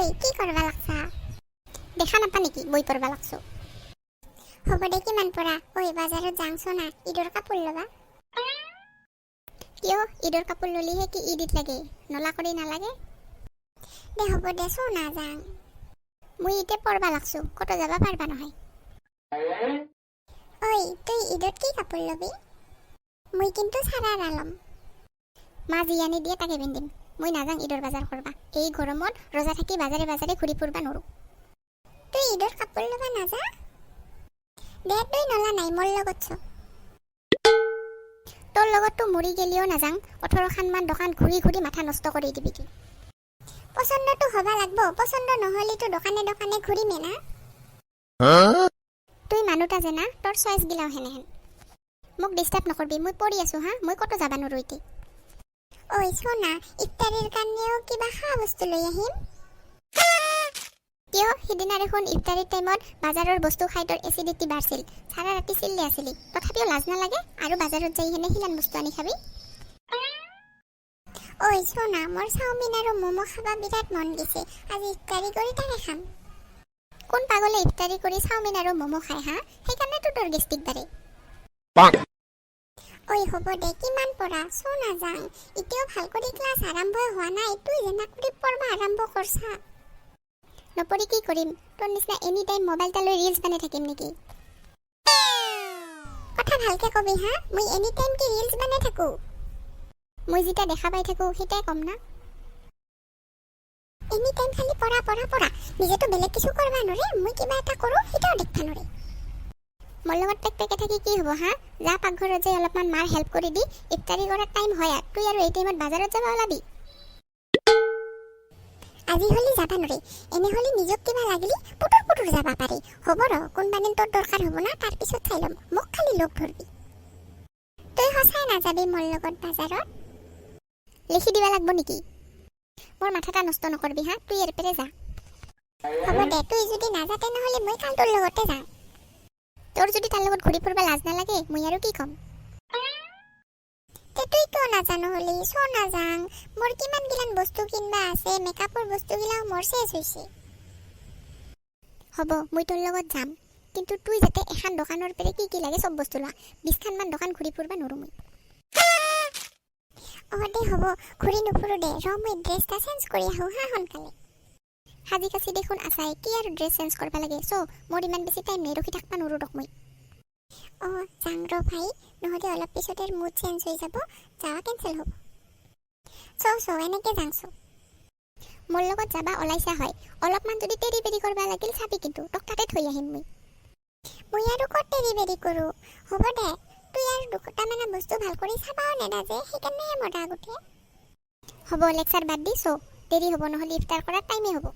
ঐ কি কৰবা লাগছা? দেখা নাপা নেকি বই পঢ়বা লাগছো? হ'ব দে কিমান পৰা? ঐ বাজাৰত যাংছো না, ঈদৰ কাপোৰ ল'বা। কিয় ঈদৰ কাপোৰ ললিহে কি ঈদ লাগে? নলা কৰি নালাগে? দে হ'ব দে চো না যাং। মই ইতে পঢ়বা লাগছো, ক'তো যাবা পাৰবা নহয়। ঐ তুই ঈদত কি কাপোৰ লবি? মই কিন্তু চাৰাৰা ল'ম। মা যি আনি দিয়ে তাকে পিন্ধিম। মই নাযাং ঈদৰ বাজাৰ কৰবা। এই গৰমত ৰজা থাকি বাজাৰে বাজাৰে ঘূৰি ফুৰবা নৰো। তুই ঈদৰ কাপোৰ ল'বা নাযা? দে তুই নলা নাই মোৰ লগত ছ। তোৰ লগততো মৰি গেলিও নাযাং। 18খান মান দোকান ঘূৰি ঘূৰি মাথা নষ্ট কৰি দিবি কি। পচন্দটো হবা লাগব, পচন্দ নহলিতো দোকানে দোকানে ঘূৰিমে না। তুই মানুহটা যে না, তোৰ চইচ গিলাও হেনেহেন। মোক ডিষ্টাৰ্ব নকৰবি, মই পঢ়ি আছো হা, মই ক'তো যাবা নৰো ইতি। ঐ সোনা, ইফতাৰীৰ কাৰণেও কিবা খা বস্তু লৈ আহিম। কিয় সিদিনা দেখোন ইফতাৰীৰ টাইমত বাজাৰৰ বস্তু খাই তোৰ এচিডিটি বাঢ়ছিল, সাৰা ৰাতি চিল্লি আছিলি, তথাপিও লাজ নালাগে আৰু বাজাৰত যাই হেনে সিলান বস্তু আনি খাবি। ঐ সোনা, মোৰ চাওমিন আৰু ম'ম' খাবা বিৰাট মন গৈছে, আজি ইফতাৰী কৰি তাকে খাম। কোন পাগলে ইফতাৰী কৰি চাওমিন আৰু ম'ম' খায় হা? সেইকাৰণেতো তোৰ গেষ্টিক বাঢ়ে। ঐ হ'ব দে কিমান পৰা চো নাযাং। এতিয়াও ভাল কৰি ক্লাছ আৰম্ভই হোৱা নাই, তুই যেনা কৰি পঢ়বা আৰম্ভ কৰছা। নপঢ়ি কি কৰিম? তোৰ নিচিনা এনি টাইম মোবাইলটা লৈ ৰিলছ বনাই থাকিম নেকি? কথা ভালকে কবি হা, মই এনি টাইম কি ৰিলছ বনাই থাকো? মই যেটা দেখা পাই থাকো সেটাই কম না। এনি টাইম খালি পঢ়া পঢ়া পঢ়া, নিজেতো বেলেগ কিছু কৰবা নৰে, মই কিবা এটা কৰো সেটাও দেখবা নৰে। মোৰ লগত পেকপেকে থাকি কি হ'ব হা? যা পাকঘৰত যাই অলপমান মাৰ হেল্প কৰি দি ইফতাৰী কৰাৰ টাইম হয় আৰু তুই আৰু এই টাইমত বাজাৰত যাবা ওলাবি। আজি হলি যাবা নৰে, এনে হলি নিজক কিবা লাগিলি পুটুৰ পুটুৰ যাবা পাৰি। হ'ব ৰ কোনবা দিন তোৰ দৰকাৰ হ'ব না, তাৰ পিছত চাই ল'ম, মোক খালি লগ ধৰবি। তুই সঁচাই নাযাবি মোৰ লগত বাজাৰত? লিখি দিবা লাগব নেকি? মোৰ মাথাটা নষ্ট নকৰবি হা, তুই এৰ পেৰে যা। হ'ব দে, তুই যদি নাযা তেনেহ'লে মই কাল তোৰ লগতে যাম। তোৰ যদি তাৰ লগত ঘূৰি ফুৰবা লাজ নালাগে, মই আৰু কি ক'ম? তুই কিয় নাজানো হলি চো নাযাং। মোৰ কিমান গিলান বস্তু কিনবা আছে, মেকআপৰ বস্তু গিলাও মোৰ শেষ হৈছে। হ'ব মই তোৰ লগত যাম, কিন্তু তুই যাতে এখন দোকানৰ পেৰে কি কি লাগে চব বস্তু লোৱা। 20খান মান দোকান ঘূৰি ফুৰবা নৰো মই। দে হ'ব, ঘূৰি নুফুৰো দে, ৰ মই ড্ৰেছটা চেঞ্জ কৰি আহো হা সোনকালে। সাজি কাচি দেখোন আছাই, কি আৰু ড্ৰেছ চেঞ্জ কৰবা লাগে মোৰ ইমান বেছি টাইম নাই, ৰখি থাকবা নৰো দক মই। যাং ৰ ভাই, নহ'লে অলপ পিছতে মুড চেঞ্জ হৈ যাব, যাৱা কেঞ্চেল হ'ব। এনেকে যাংছো। মোৰ লগত যাবা ওলাইছা হয়, অলপমান যদি তেৰি বেৰি কৰবা লাগিল চাবি কিন্তু, তোক তাতে থৈ আহিম মই আৰু ক'ত তেৰি বেৰি কৰো। হ'ব দে, তুই আৰু দুটামানে বস্তু ভাল কৰি চাবাও নেদা যে, সেইকাৰণেহে মৰা আগতে। হ'ব লেকচাৰ বাদ দি দেৰি হ'ব, নহ'লে ইফতাৰ কৰাৰ টাইমে হ'ব।